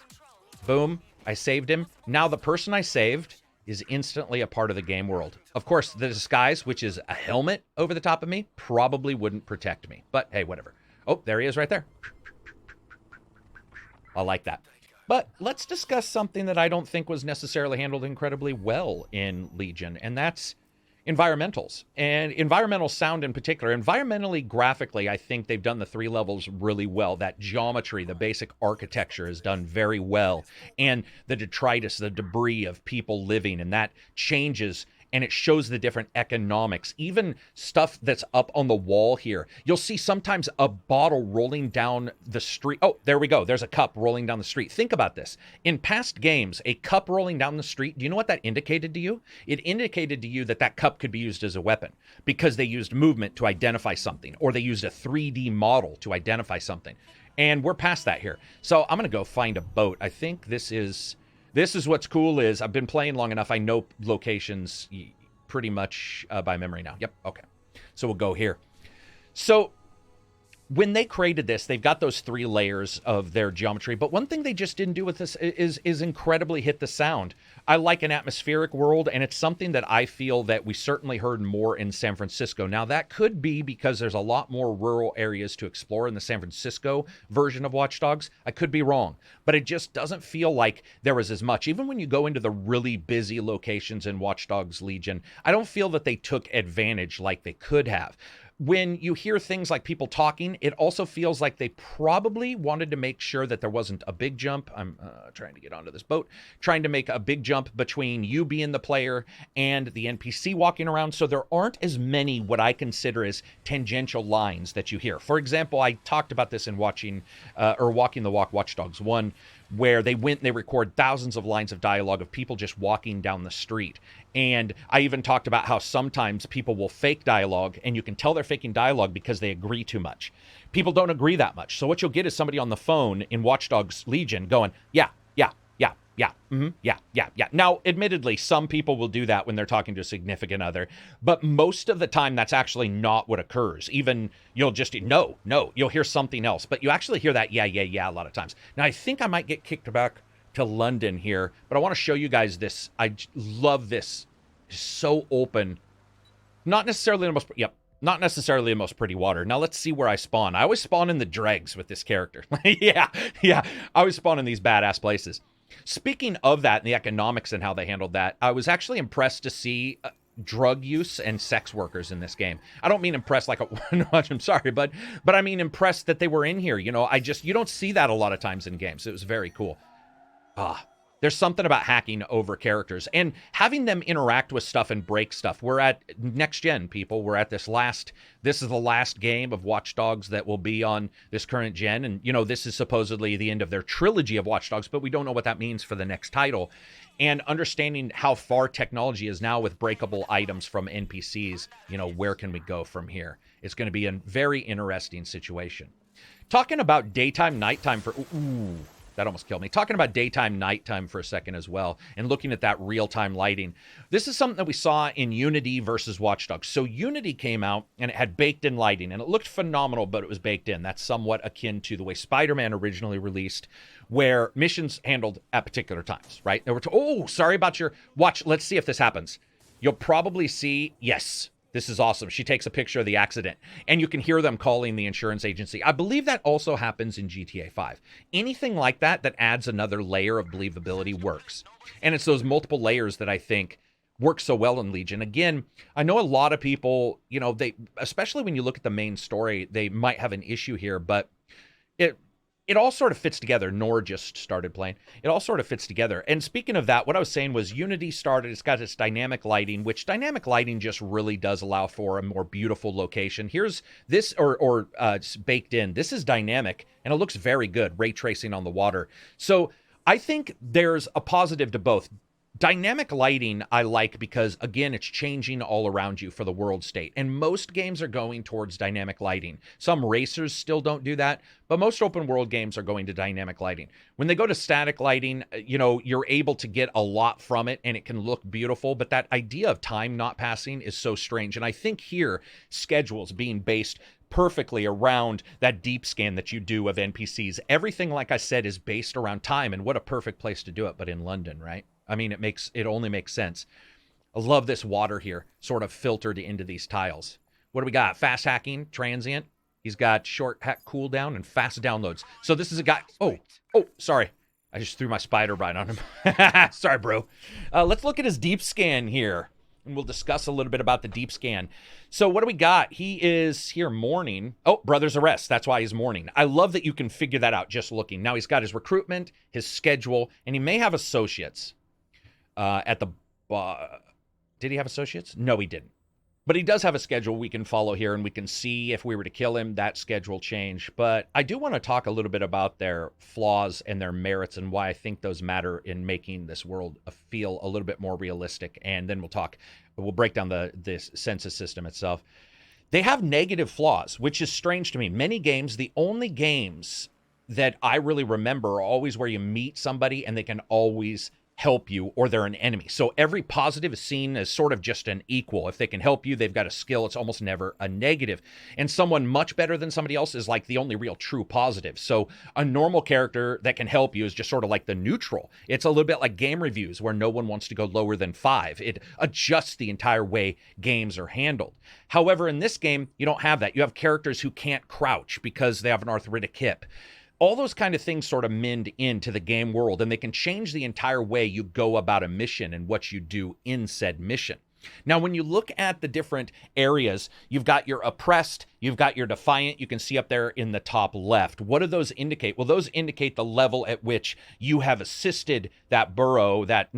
Boom, I saved him. Now the person I saved is instantly a part of the game world. Of course, the disguise, which is a helmet over the top of me, probably wouldn't protect me. But hey, whatever. Oh, there he is right there. I like that. But let's discuss something that I don't think was necessarily handled incredibly well in Legion, and that's environmentals. And environmental sound in particular. Environmentally, graphically, I think they've done the 3 levels really well. That geometry, the basic architecture is done very well. And the detritus, the debris of people living, and that changes, and it shows the different economics. Even stuff that's up on the wall here. You'll see sometimes a bottle rolling down the street. Oh, there we go. There's a cup rolling down the street. Think about this. In past games, a cup rolling down the street, do you know what that indicated to you? It indicated to you that that cup could be used as a weapon because they used movement to identify something, or they used a 3D model to identify something. And we're past that here. So I'm going to go find a boat. I think this is what's cool is I've been playing long enough. I know locations pretty much by memory now. Yep. Okay. So we'll go here. So when they created this, they've got those 3 layers of their geometry. But one thing they just didn't do with this is incredibly hit the sound. I like an atmospheric world, and it's something that I feel that we certainly heard more in San Francisco. Now, that could be because there's a lot more rural areas to explore in the San Francisco version of Watch Dogs. I could be wrong, but it just doesn't feel like there was as much. Even when you go into the really busy locations in Watch Dogs Legion, I don't feel that they took advantage like they could have. When you hear things like people talking, it also feels like they probably wanted to make sure that there wasn't a big jump. I'm trying to get onto this boat, trying to make a big jump between you being the player and the NPC walking around. So there aren't as many what I consider as tangential lines that you hear. For example, I talked about this in Walking the Walk Watch Dogs 1, where they went and they record thousands of lines of dialogue of people just walking down the street. And I even talked about how sometimes people will fake dialogue, and you can tell they're faking dialogue because they agree too much. People don't agree that much. So what you'll get is somebody on the phone in Watch Dogs Legion going, yeah. Now, admittedly, some people will do that when they're talking to a significant other, but most of the time that's actually not what occurs. Even you'll just, no, you'll hear something else, but you actually hear that yeah a lot of times. Now, I think I might get kicked back to London here, but I want to show you guys this. I love this. It's so open. Not necessarily the most pretty water. Now let's see where I spawn. I always spawn in the dregs with this character. yeah. I always spawn in these badass places. Speaking of that and the economics and how they handled that, I was actually impressed to see drug use and sex workers in this game. I don't mean impressed like I'm sorry, but I mean impressed that they were in here. You know, you don't see that a lot of times in games. It was very cool. There's something about hacking over characters and having them interact with stuff and break stuff. We're at next gen, people. We're at this is the last game of Watch Dogs that will be on this current gen. And, you know, this is supposedly the end of their trilogy of Watch Dogs, but we don't know what that means for the next title. And understanding how far technology is now with breakable items from NPCs, you know, where can we go from here? It's going to be a very interesting situation. Talking about daytime, nighttime that almost killed me. Talking about daytime, nighttime for a second as well, and looking at that real-time lighting. This is something that we saw in Unity versus Watch Dogs. So Unity came out, and it had baked-in lighting, and it looked phenomenal, but it was baked in. That's somewhat akin to the way Spider-Man originally released, where missions handled at particular times, right? They were sorry about your watch. Let's see if this happens. You'll probably see, yes, This is awesome. She takes a picture of the accident, and you can hear them calling the insurance agency. I believe that also happens in GTA 5. Anything like that that adds another layer of believability works. And it's those multiple layers that I think work so well in Legion. Again, I know a lot of people, they, especially when you look at the main story, they might have an issue here, but it all sort of fits together. Nor just started playing. It all sort of fits together. And speaking of that, what I was saying was Unity started, it's got its dynamic lighting, which dynamic lighting just really does allow for a more beautiful location. Here's this, or it's baked in. This is dynamic, and it looks very good, ray tracing on the water. So I think there's a positive to both. Dynamic lighting I like because, again, it's changing all around you for the world state. And most games are going towards dynamic lighting. Some racers still don't do that, but most open world games are going to dynamic lighting. When they go to static lighting, you're able to get a lot from it and it can look beautiful, but that idea of time not passing is so strange. And I think here, schedules being based perfectly around that deep scan that you do of NPCs. Everything, like I said, is based around time, and what a perfect place to do it, but in London, right? I mean, it only makes sense. I love this water here, sort of filtered into these tiles. What do we got? Fast hacking, transient. He's got short hack cooldown and fast downloads. So this is a guy. Oh, sorry. I just threw my spider right on him. Sorry, bro. Let's look at his deep scan here, and we'll discuss a little bit about the deep scan. So what do we got? He is here mourning. Oh, brother's arrest. That's why he's mourning. I love that you can figure that out just looking. Now he's got his recruitment, his schedule, and he may have associates. Did he have associates? No, he didn't. But he does have a schedule we can follow here, and we can see if we were to kill him, that schedule change. But I do want to talk a little bit about their flaws and their merits and why I think those matter in making this world feel a little bit more realistic. And then we'll break down this census system itself. They have negative flaws, which is strange to me. Many games, the only games that I really remember are always where you meet somebody and they can always help you, or they're an enemy. So every positive is seen as sort of just an equal. If they can help you, they've got a skill. It's almost never a negative. And someone much better than somebody else is like the only real true positive. So a normal character that can help you is just sort of like the neutral. It's a little bit like game reviews where no one wants to go lower than 5. It adjusts the entire way games are handled. However, in this game, you don't have that. You have characters who can't crouch because they have an arthritic hip. All those kind of things sort of mend into the game world, and they can change the entire way you go about a mission and what you do in said mission. Now, when you look at the different areas, you've got your oppressed, you've got your defiant, you can see up there in the top left. What do those indicate? Well, those indicate the level at which you have assisted that borough, that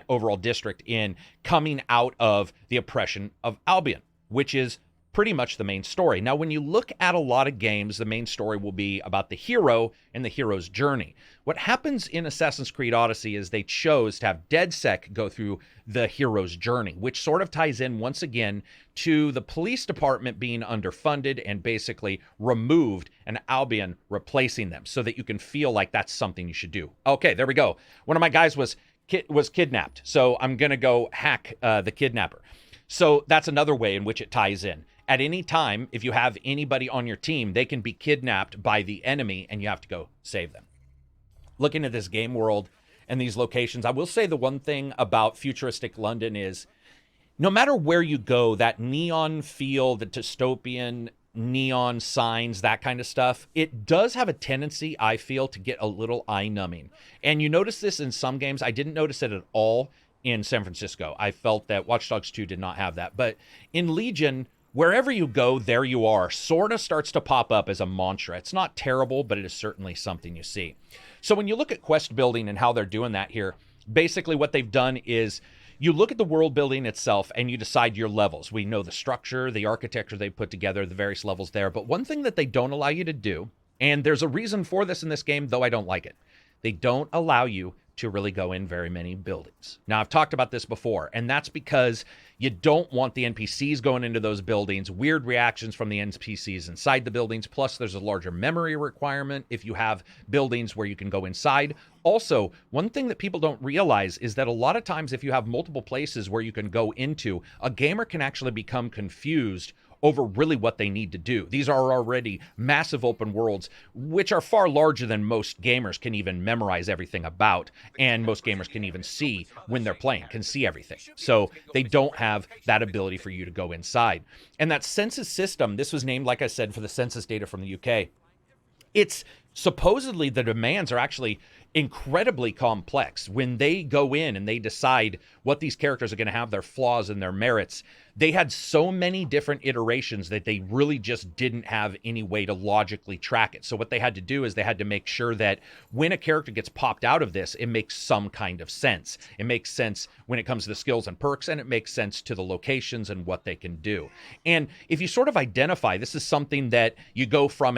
overall district in coming out of the oppression of Albion, which is pretty much the main story. Now, when you look at a lot of games, the main story will be about the hero and the hero's journey. What happens in Assassin's Creed Odyssey is they chose to have DedSec go through the hero's journey, which sort of ties in once again to the police department being underfunded and basically removed and Albion replacing them so that you can feel like that's something you should do. Okay, there we go. One of my guys was kidnapped, so I'm going to go hack the kidnapper. So that's another way in which it ties in. At any time, if you have anybody on your team, they can be kidnapped by the enemy and you have to go save them. Looking at this game world and these locations, I will say the one thing about futuristic London is no matter where you go, that neon feel, the dystopian neon signs, that kind of stuff, it does have a tendency, I feel, to get a little eye-numbing. And you notice this in some games. I didn't notice it at all in San Francisco. I felt that Watch Dogs 2 did not have that. But in Legion, wherever you go, there you are, sort of starts to pop up as a mantra. It's not terrible, but it is certainly something you see. So when you look at quest building and how they're doing that here, basically what they've done is you look at the world building itself and you decide your levels. We know the structure, the architecture they put together, the various levels there. But one thing that they don't allow you to do, and there's a reason for this in this game, though I don't like it, they don't allow you to really go in very many buildings. Now, I've talked about this before, and that's because you don't want the NPCs going into those buildings, weird reactions from the NPCs inside the buildings, plus there's a larger memory requirement if you have buildings where you can go inside. Also, one thing that people don't realize is that a lot of times if you have multiple places where you can go into, a gamer can actually become confused over really what they need to do. These are already massive open worlds, which are far larger than most gamers can even memorize everything about, and most gamers can even see when they're playing, can see everything. So they don't have that ability for you to go inside. And that Census system, this was named, like I said, for the census data from the UK. It's supposedly the demands are actually incredibly complex. When they go in and they decide what these characters are going to have, their flaws and their merits, they had so many different iterations that they really just didn't have any way to logically track it. So what they had to do is they had to make sure that when a character gets popped out of this, it makes some kind of sense. It makes sense when it comes to the skills and perks, and it makes sense to the locations and what they can do. And if you sort of identify, this is something that you go from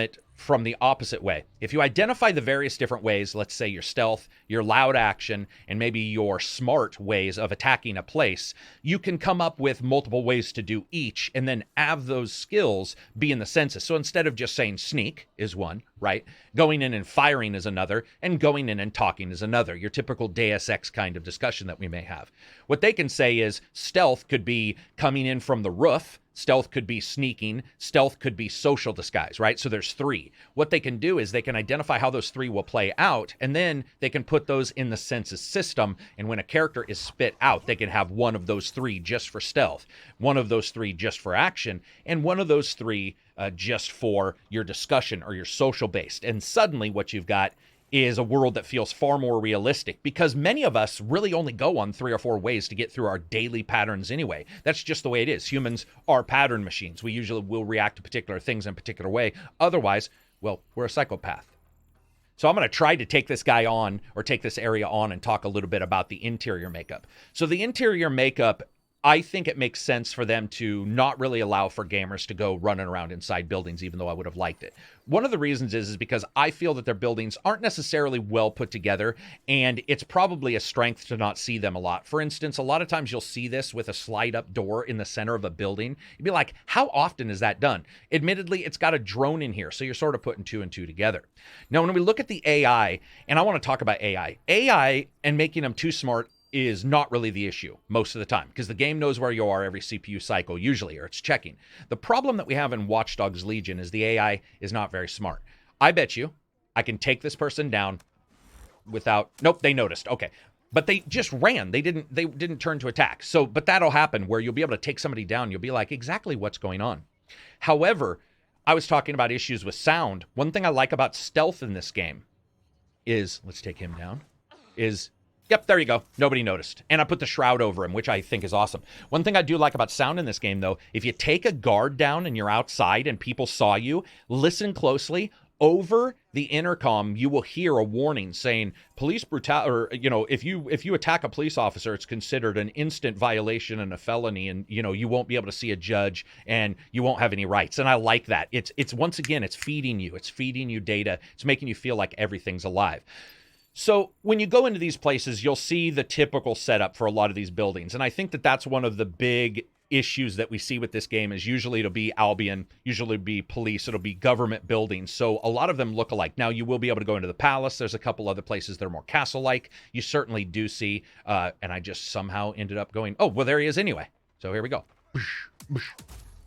the opposite way. If you identify the various different ways, let's say your stealth, your loud action, and maybe your smart ways of attacking a place, you can come up with multiple ways to do each and then have those skills be in the census. So instead of just saying sneak is one, right? Going in and firing is another, and going in and talking is another. Your typical Deus Ex kind of discussion that we may have. What they can say is stealth could be coming in from the roof. Stealth could be sneaking. Stealth could be social disguise, right? So there's three. What they can do is they can identify how those three will play out, and then they can put those in the census system. And when a character is spit out, they can have one of those three just for stealth, one of those three just for action, and one of those three just for your discussion or your social based. And suddenly what you've got is a world that feels far more realistic, because many of us really only go on 3 or 4 ways to get through our daily patterns anyway. That's just the way it is. Humans are pattern machines. We usually will react to particular things in a particular way. Otherwise, well, we're a psychopath. So I'm going to try to take this guy on, or take this area on, and talk a little bit about the interior makeup. So the interior makeup, I think it makes sense for them to not really allow for gamers to go running around inside buildings, even though I would have liked it. One of the reasons is because I feel that their buildings aren't necessarily well put together, and it's probably a strength to not see them a lot. For instance, a lot of times you'll see this with a slide-up door in the center of a building. You'd be like, how often is that done? Admittedly, it's got a drone in here, so you're sort of putting 2 and 2 together. Now, when we look at the AI, and I want to talk about AI and making them too smart is not really the issue most of the time, because the game knows where you are every CPU cycle usually, or it's checking. The problem that we have in Watch Dogs Legion is the AI is not very smart. I bet you I can take this person down without, nope, they noticed. Okay. But they just ran. They didn't turn to attack. So, but that'll happen where you'll be able to take somebody down. You'll be like, exactly what's going on. However, I was talking about issues with sound. One thing I like about stealth in this game is, let's take him down, is, yep, there you go. Nobody noticed. And I put the shroud over him, which I think is awesome. One thing I do like about sound in this game, though, if you take a guard down and you're outside and people saw you, listen closely. Over the intercom, you will hear a warning saying police brutality, or, you know, if you attack a police officer, it's considered an instant violation and a felony, and, you know, you won't be able to see a judge and you won't have any rights. And I like that. It's once again, it's feeding you data. It's making you feel like everything's alive. So when you go into these places, you'll see the typical setup for a lot of these buildings. And I think that that's one of the big issues that we see with this game is usually it'll be Albion, usually it'll be police, it'll be government buildings. So a lot of them look alike. Now, you will be able to go into the palace. There's a couple other places that are more castle-like. You certainly do see, and I just somehow ended up going, oh, well, there he is anyway. So here we go.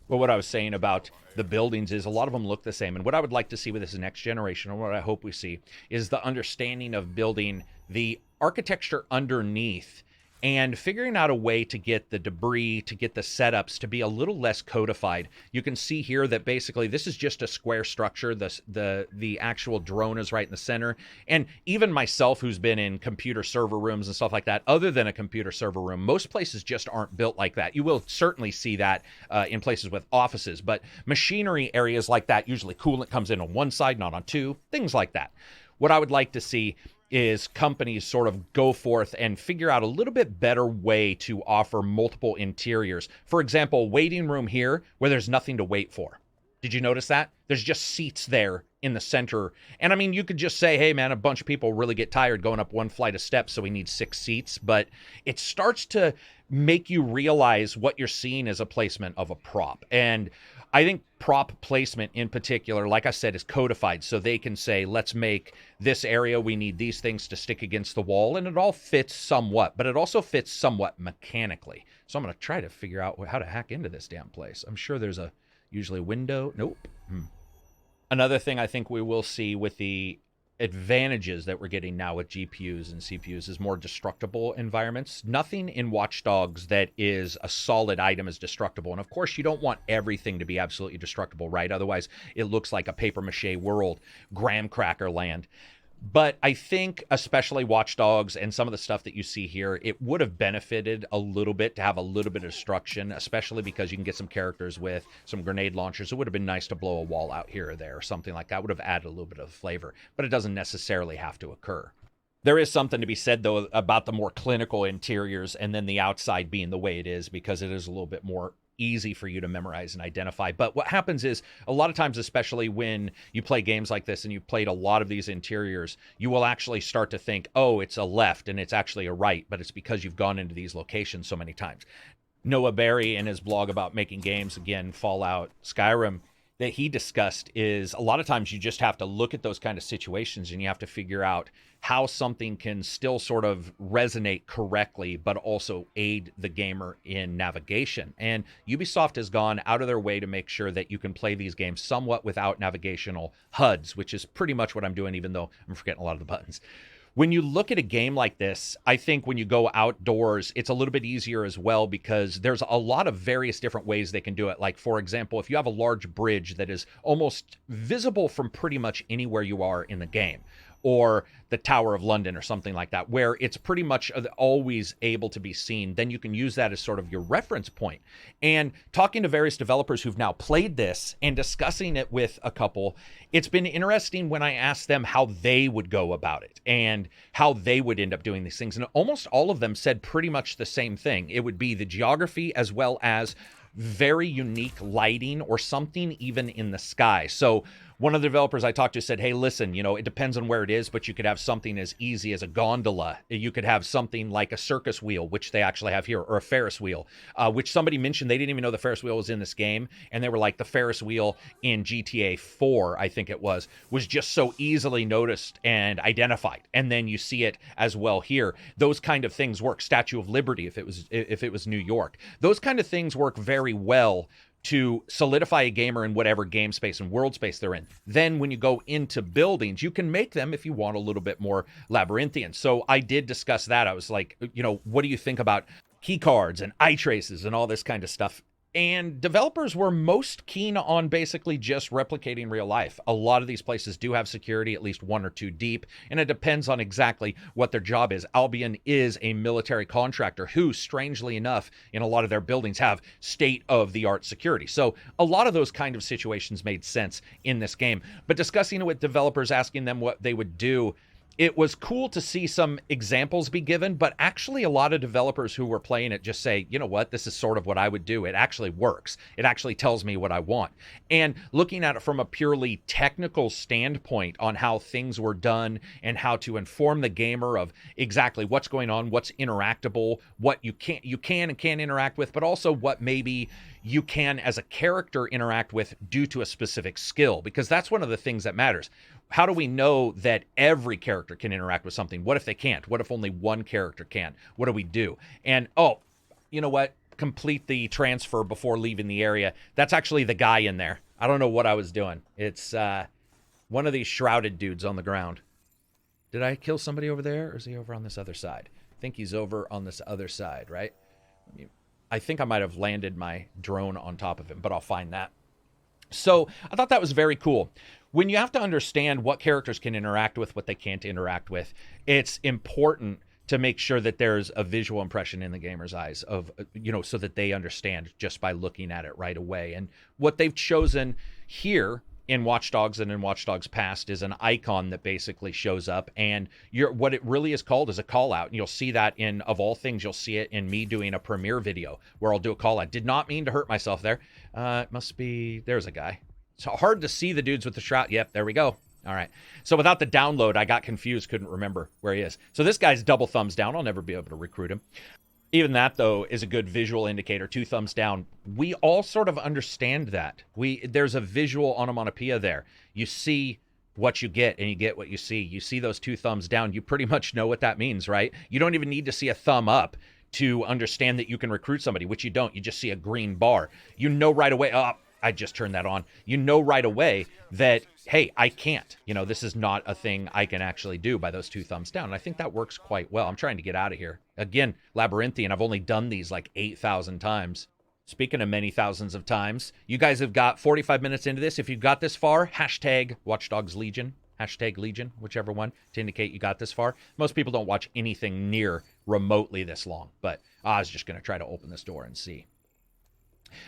Well, what I was saying about the buildings is a lot of them look the same. And what I would like to see with this next generation, or what I hope we see, is the understanding of building the architecture underneath and figuring out a way to get the debris, to get the setups to be a little less codified. You can see here that basically this is just a square structure. The actual drone is right in the center. And even myself, who's been in computer server rooms and stuff like that, other than a computer server room, most places just aren't built like that. You will certainly see that in places with offices, but machinery areas like that, usually coolant comes in on one side, not on two, things like that. What I would like to see is companies sort of go forth and figure out a little bit better way to offer multiple interiors. For example, waiting room here where there's nothing to wait for. Did you notice that? There's just seats there in the center. And I mean, you could just say, hey man, a bunch of people really get tired going up one flight of steps, so we need 6 seats. But it starts to make you realize what you're seeing as a placement of a prop. And I think prop placement in particular, like I said, is codified. So they can say, let's make this area, we need these things to stick against the wall. And it all fits somewhat, but it also fits somewhat mechanically. So I'm going to try to figure out how to hack into this damn place. I'm sure there's a Usually window. Nope. Another thing I think we will see with the advantages that we're getting now with GPUs and CPUs is more destructible environments. Nothing in Watch Dogs that is a solid item is destructible. And of course, you don't want everything to be absolutely destructible, right? Otherwise, it looks like a paper mache world, graham cracker land. But I think especially Watch Dogs and some of the stuff that you see here, it would have benefited a little bit to have a little bit of destruction, especially because you can get some characters with some grenade launchers. It would have been nice to blow a wall out here or there or something like that. Would have added a little bit of flavor, but it doesn't necessarily have to occur. There is something to be said, though, about the more clinical interiors and then the outside being the way it is, because it is a little bit more easy for you to memorize and identify. But what happens is a lot of times, especially when you play games like this and you've played a lot of these interiors, you will actually start to think, oh, it's a left and it's actually a right, but it's because you've gone into these locations so many times. Noah Berry, in his blog about making games, again, Fallout, Skyrim, that he discussed is a lot of times you just have to look at those kind of situations and you have to figure out how something can still sort of resonate correctly, but also aid the gamer in navigation. And Ubisoft has gone out of their way to make sure that you can play these games somewhat without navigational HUDs, which is pretty much what I'm doing, even though I'm forgetting a lot of the buttons. When you look at a game like this, I think when you go outdoors, it's a little bit easier as well because there's a lot of various different ways they can do it. Like, for example, if you have a large bridge that is almost visible from pretty much anywhere you are in the game, or the Tower of London or something like that, where it's pretty much always able to be seen, then you can use that as sort of your reference point. And talking to various developers who've now played this and discussing it with a couple, it's been interesting when I asked them how they would go about it and how they would end up doing these things. And almost all of them said pretty much the same thing. It would be the geography as well as very unique lighting or something even in the sky. So one of the developers I talked to said, hey, listen, it depends on where it is, but you could have something as easy as a gondola. You could have something like a circus wheel, which they actually have here, or a Ferris wheel, which somebody mentioned they didn't even know the Ferris wheel was in this game. And they were like, the Ferris wheel in GTA 4, I think it was just so easily noticed and identified. And then you see it as well here. Those kind of things work. Statue of Liberty, if it was New York. Those kind of things work very well to solidify a gamer in whatever game space and world space they're in. Then when you go into buildings, you can make them, if you want, a little bit more labyrinthian. So I did discuss that. I was like, what do you think about key cards and eye traces and all this kind of stuff? And developers were most keen on basically just replicating real life. A lot of these places do have security, at least one or two deep, and it depends on exactly what their job is. Albion is a military contractor who, strangely enough, in a lot of their buildings have state-of-the-art security. So a lot of those kind of situations made sense in this game. But discussing it with developers, asking them what they would do, it was cool to see some examples be given, but actually a lot of developers who were playing it just say, you know what, this is sort of what I would do. It actually works. It actually tells me what I want. And looking at it from a purely technical standpoint on how things were done and how to inform the gamer of exactly what's going on, what's interactable, what you can and can't interact with, but also what maybe you can as a character interact with due to a specific skill, because that's one of the things that matters. How do we know that every character can interact with something? What if they can't? What if only one character can? What do we do? And, oh, you know what? Complete the transfer before leaving the area. That's actually the guy in there. I don't know what I was doing. It's one of these shrouded dudes on the ground. Did I kill somebody over there, or is he over on this other side? I think he's over on this other side, right? I think I might have landed my drone on top of him, but I'll find that. So I thought that was very cool. When you have to understand what characters can interact with, what they can't interact with, it's important to make sure that there's a visual impression in the gamer's eyes of, so that they understand just by looking at it right away. And what they've chosen here in Watch Dogs and in Watch Dogs Past is an icon that basically shows up, and what it really is called is a call out. And you'll see that of all things, you'll see it in me doing a premiere video where I'll do a call out. Did not mean to hurt myself there. It must be, there's a guy. It's hard to see the dudes with the shroud. Yep, there we go. All right. So without the download, I got confused, couldn't remember where he is. So this guy's double thumbs down. I'll never be able to recruit him. Even that, though, is a good visual indicator. 2 thumbs down. We all sort of understand that. There's a visual onomatopoeia there. You see what you get, and you get what you see. You see those 2 thumbs down. You pretty much know what that means, right? You don't even need to see a thumb up to understand that you can recruit somebody, which you don't. You just see a green bar. You know right away, I just turned that on. You know right away that, hey, I can't. This is not a thing I can actually do by those 2 thumbs down. And I think that works quite well. I'm trying to get out of here. Again, Labyrinthian, I've only done these like 8,000 times. Speaking of many thousands of times, you guys have got 45 minutes into this. If you've got this far, hashtag Watch Dogs Legion, hashtag Legion, whichever one, to indicate you got this far. Most people don't watch anything near remotely this long, but I was just going to try to open this door and see.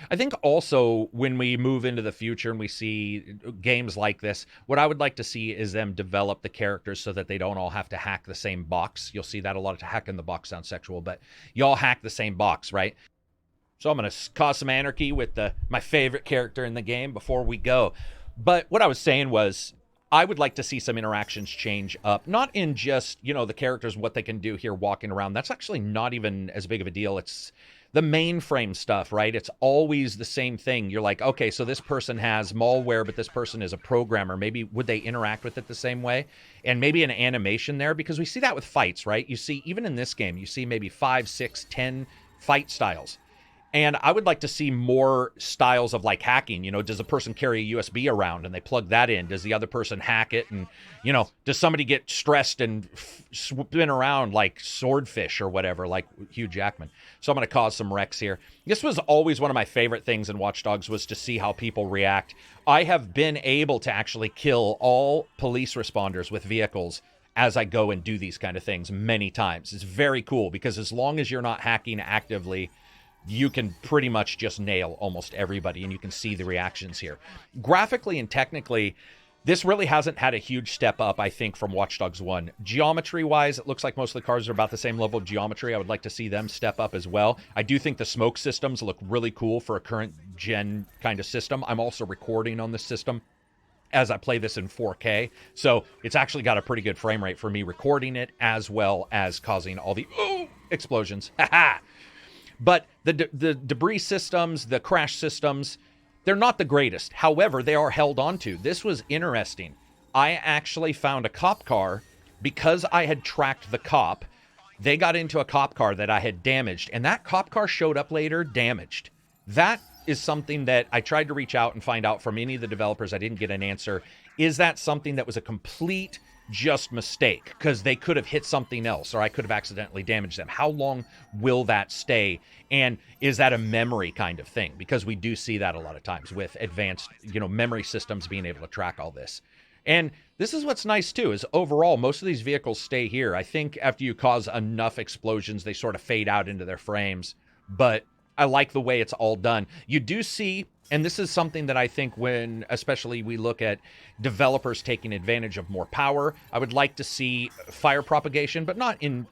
I think also when we move into the future and we see games like this, what I would like to see is them develop the characters so that they don't all have to hack the same box. You'll see that a lot of hack in the box sounds sexual, but you all hack the same box, right? So I'm going to cause some anarchy with my favorite character in the game before we go. But what I was saying was I would like to see some interactions change up, not in just, the characters, what they can do here walking around. That's actually not even as big of a deal. It's the mainframe stuff, right? It's always the same thing. You're like, okay, so this person has malware, but this person is a programmer. Maybe would they interact with it the same way? And maybe an animation there, because we see that with fights, right? You see, even in this game, you see maybe 5, 6, 10 fight styles. And I would like to see more styles of like hacking. Does a person carry a USB around and they plug that in? Does the other person hack it? And, does somebody get stressed and spin around like Swordfish or whatever, like Hugh Jackman? So I'm going to cause some wrecks here. This was always one of my favorite things in Watch Dogs, was to see how people react. I have been able to actually kill all police responders with vehicles as I go and do these kind of things many times. It's very cool because as long as you're not hacking actively, you can pretty much just nail almost everybody, and you can see the reactions here. Graphically and technically, this really hasn't had a huge step up, I think, from Watch Dogs 1. Geometry-wise, it looks like most of the cars are about the same level of geometry. I would like to see them step up as well. I do think the smoke systems look really cool for a current-gen kind of system. I'm also recording on this system as I play this in 4K, so it's actually got a pretty good frame rate for me recording it, as well as causing all the explosions. Ha-ha! But the debris systems, the crash systems, they're not the greatest. However, they are held onto. This was interesting. I actually found a cop car because I had tracked the cop. They got into a cop car that I had damaged, and that cop car showed up later damaged. That is something that I tried to reach out and find out from any of the developers. I didn't get an answer. Is that something that was a complete just mistake? Because they could have hit something else, or I could have accidentally damaged them. How long will that stay? And is that a memory kind of thing? Because we do see that a lot of times with advanced, memory systems being able to track all this. And this is what's nice too, is overall, most of these vehicles stay here. I think after you cause enough explosions, they sort of fade out into their frames. But I like the way it's all done. You do see, and this is something that I think when, especially we look at developers taking advantage of more power, I would like to see fire propagation, but not in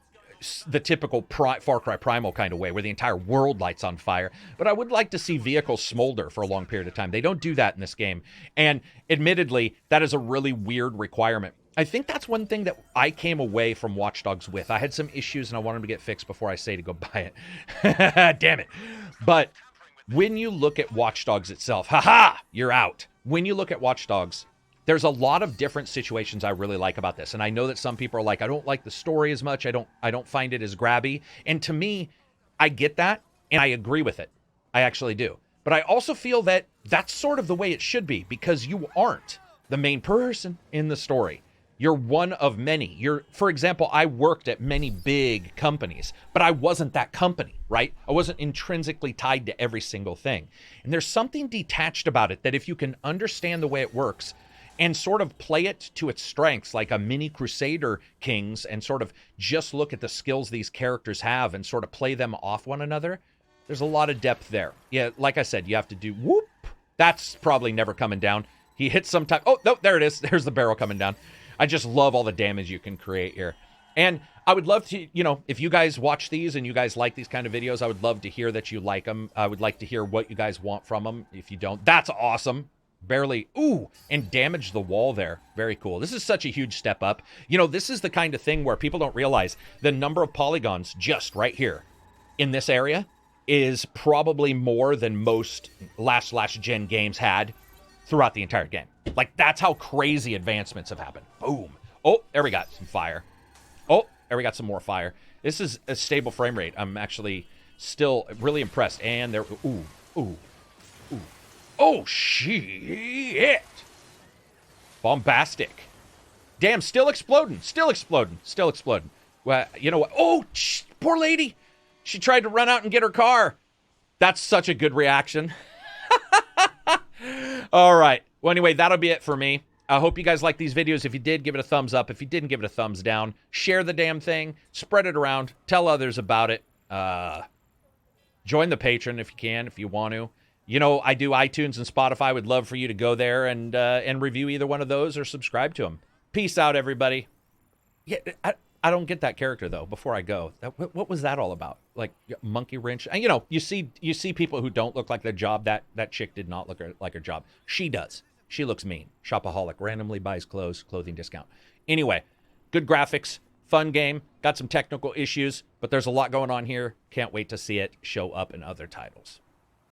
the typical Far Cry Primal kind of way where the entire world lights on fire. But I would like to see vehicles smolder for a long period of time. They don't do that in this game. And admittedly, that is a really weird requirement. I think that's one thing that I came away from Watch Dogs with. I had some issues and I wanted them to get fixed before I say to go buy it. Damn it. But when you look at Watch Dogs itself, haha, you're out. When you look at Watch Dogs, there's a lot of different situations I really like about this. And I know that some people are like, I don't like the story as much. I don't find it as grabby. And to me, I get that and I agree with it. I actually do. But I also feel that that's sort of the way it should be, because you aren't the main person in the story. You're one of many. For example, I worked at many big companies, but I wasn't that company, right? I wasn't intrinsically tied to every single thing. And there's something detached about it that if you can understand the way it works and sort of play it to its strengths, like a mini Crusader Kings, and sort of just look at the skills these characters have and sort of play them off one another, there's a lot of depth there. Yeah, like I said, you have to do whoop. That's probably never coming down. He hits some time. Oh, no, there it is. There's the barrel coming down. I just love all the damage you can create here. And I would love to, if you guys watch these and you guys like these kind of videos, I would love to hear that you like them. I would like to hear what you guys want from them. If you don't, that's awesome. Barely, and damage the wall there. Very cool. This is such a huge step up. This is the kind of thing where people don't realize the number of polygons just right here in this area is probably more than most last gen games had throughout the entire game. Like, that's how crazy advancements have happened. Boom. Oh, there we got some fire. Oh, there we got some more fire. This is a stable frame rate. I'm actually still really impressed. And there, ooh. Oh, shit. Bombastic. Damn, still exploding. Still exploding. Still exploding. Well, you know what? Oh, poor lady. She tried to run out and get her car. That's such a good reaction. All right. Well, anyway, that'll be it for me. I hope you guys like these videos. If you did, give it a thumbs up. If you didn't, give it a thumbs down. Share the damn thing. Spread it around. Tell others about it. Join the Patreon if you can, if you want to. You know, I do iTunes and Spotify. I would love for you to go there and review either one of those or subscribe to them. Peace out, everybody. Yeah, I don't get that character, though, before I go. What was that all about? Like, monkey wrench? And, you know, you see people who don't look like their job. That chick did not look like her job. She does. She looks mean. Shopaholic. Randomly buys clothes. Clothing discount. Anyway, good graphics. Fun game. Got some technical issues, but there's a lot going on here. Can't wait to see it show up in other titles.